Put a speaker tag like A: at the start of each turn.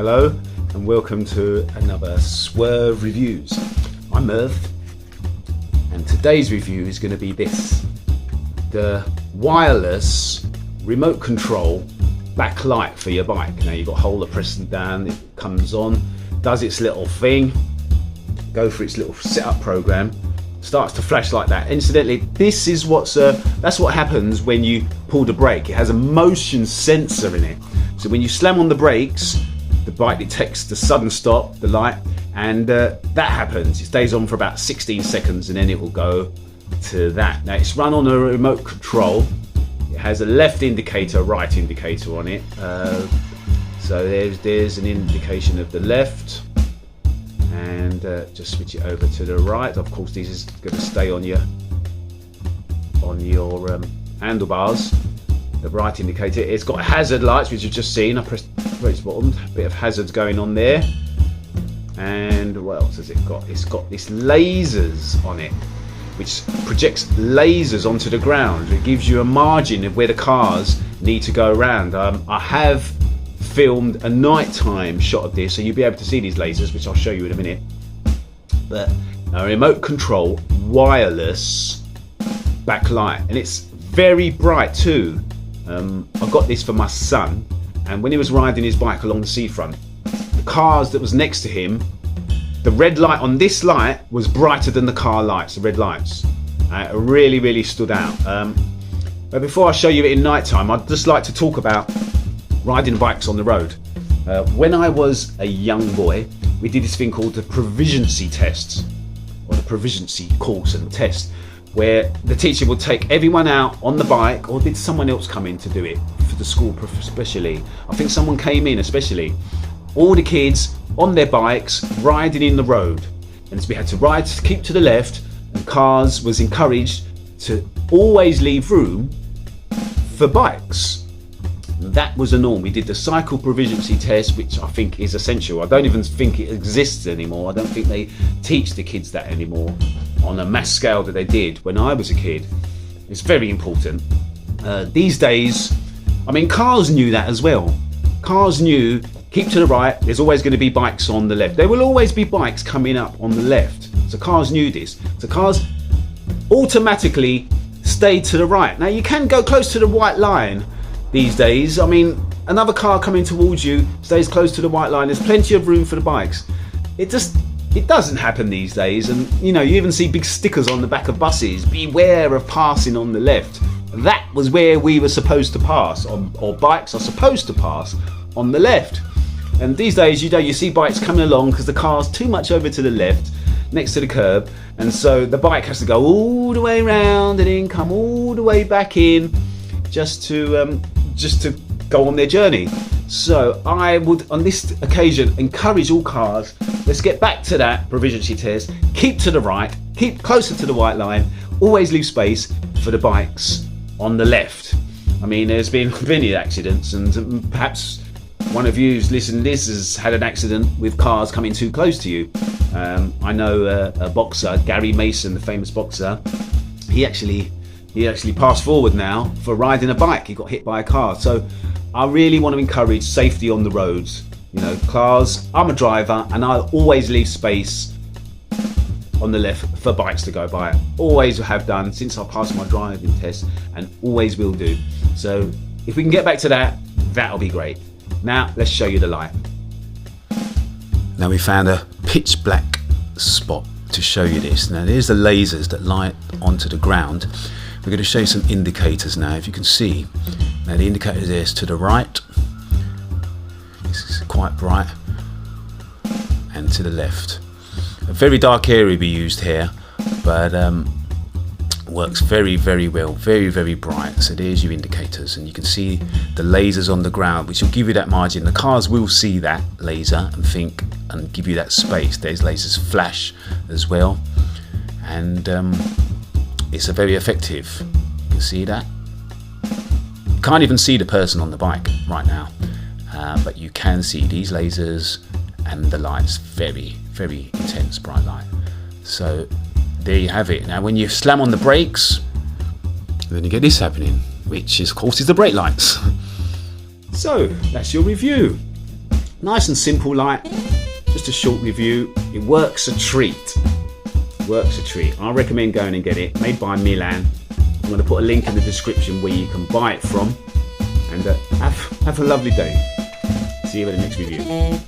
A: Hello and welcome to another Swerve Reviews. I'm Merv and today's review is going to be this. The wireless remote control backlight for your bike. Now you've got to hold the pressing down, it comes on, does its little thing, go for its little setup program, starts to flash like that. Incidentally, this is that's what happens when you pull the brake. It has a motion sensor in it. So when you slam on the brakes, the bike detects the sudden stop, the light, and that happens. It stays on for about 16 seconds and then it will go to that. Now it's run on a remote control. It has a left indicator, right indicator on it. So there's an indication of the left, and just switch it over to the right. Of course, this is going to stay on your handlebars. The right indicator. It's got hazard lights, which you've just seen. I pressed the bottom. A bit of hazards going on there. And what else has it got? It's got this lasers on it, which projects lasers onto the ground. It gives you a margin of where the cars need to go around. I have filmed a nighttime shot of this, so you'll be able to see these lasers, which I'll show you in a minute. But a remote control wireless backlight, and it's very bright too. I got this for my son, and when he was riding his bike along the seafront, the cars that was next to him, the red light on this light was brighter than the car lights, the red lights. It really stood out. But before I show you it in night time, I'd just like to talk about riding bikes on the road. When I was a young boy, we did this thing called the proficiency tests, or the proficiency course and test, where the teacher would take everyone out on the bike, or did someone else come in to do it for the school especially? I think someone came in especially. All the kids on their bikes riding in the road, and we had to ride to keep to the left, and cars was encouraged to always leave room for bikes. That was a norm. We did the cycle proficiency test, which I think is essential. I don't even think it exists anymore. I don't think they teach the kids that anymore on a mass scale that they did when I was a kid. It's very important. These days, I mean, cars knew that as well. Cars knew, keep to the right, there's always going to be bikes on the left. There will always be bikes coming up on the left. So cars knew this. So cars automatically stayed to the right. Now you can go close to the white line these days. I mean, another car coming towards you stays close to the white line. There's plenty of room for the bikes. It doesn't happen these days, and you know, you even see big stickers on the back of buses, beware of passing on the left. That was where we were supposed to pass, or bikes are supposed to pass on the left. And these days, you see bikes coming along because the car's too much over to the left next to the curb, and so the bike has to go all the way around and then come all the way back in just to go on their journey. So I would, on this occasion, encourage all cars, let's get back to that proficiency test, keep to the right, keep closer to the white line, always leave space for the bikes on the left. I mean, there's been many accidents, and perhaps one of you who's listened to this has had an accident with cars coming too close to you. I know a boxer, Gary Mason, the famous boxer, he actually passed forward now for riding a bike. He got hit by a car. So I really want to encourage safety on the roads. You know, cars, I'm a driver and I'll always leave space on the left for bikes to go by. Always have done since I passed my driving test, and always will do. So if we can get back to that, that'll be great. Now let's show you the light. Now we found a pitch black spot to show you this. Now there's the lasers that light onto the ground. We're going to show you some indicators now. If you can see, now the indicator is to the right, this is quite bright, and to the left. A very dark area will be used here, but works very well, very bright. So there's your indicators, and you can see the lasers on the ground, which will give you that margin. The cars will see that laser and give you that space. There's lasers flash as well, and it's a very effective. You can see that. You can't even see the person on the bike right now, but you can see these lasers and the lights. Very intense bright light. So there you have it. Now when you slam on the brakes, then you get this happening, which is, of course, is the brake lights. So that's your review. Nice and simple light, just a short review. It works a treat. Works a treat. I recommend going and get it. Made by Milan. I'm going to put a link in the description where you can buy it from. And have a lovely day. See you in the next review.